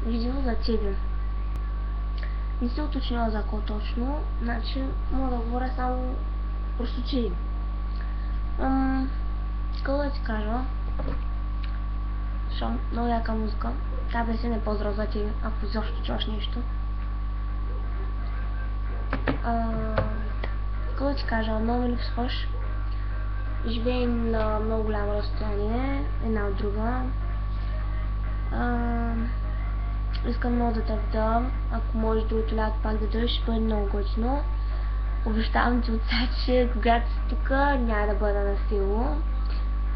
Видео за тебе. Не се уточнила за какво точно, значи мога да говоря само просто че. Какво да ти кажа? Защото много яка музика. Тя да се не поздрав за тебе, ако изобщо чуваш нещо. Какво да ти кажа? Много ми липсваш. Живеем на много голямо разстояние, една от друга. Искам много да те видя. Ако може другото лято пак да дойдеш, ще бъде много готино. Обещавам ти от сега, че когато си тук, няма да бъда на сило,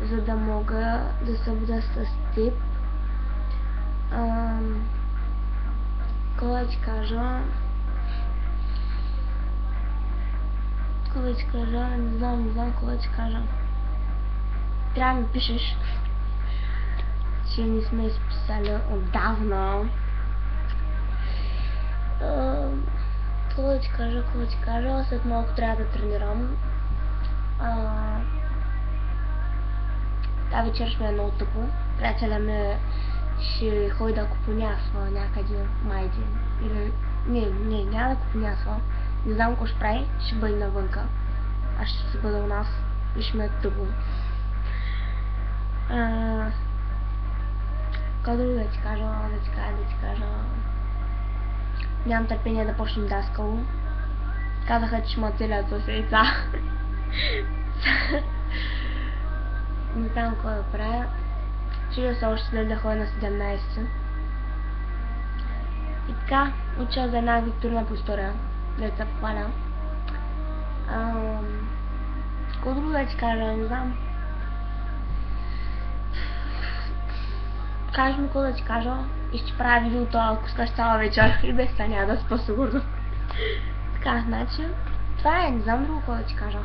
за да мога да се бъда с теб. Какво да ти кажа? Какво да ти кажа? Не знам какво да ти кажа. Трябва да ми пишеш, че не сме изписали отдавна. Какво да ти кажа? След малко трябва да тренирам. Тази вечер ще ми е много тъпо. Приятеля ми ще ходи да купонясва някъде майде. Или... Не, няма да купонясва. Не знам какво ще прави, ще бъде навънка. Аз ще се бъда у нас и ще ме е тъпо. Какво друго да ти кажа? Нямам търпение да почнем даскало. Казаха, че ме целят за седмица. Не знам какво да правя. Чудя се още след да ходя на 17. И така, уча за една викторина по история. Деца попаля. Какво друго да ти кажа? Не знам. Кажи ми какво да ти кажа и ще правя видеото, ако искаш цяла вечер и без това няма да спа сигурно. Така, значи, това е, не знам друго какво да ти кажа.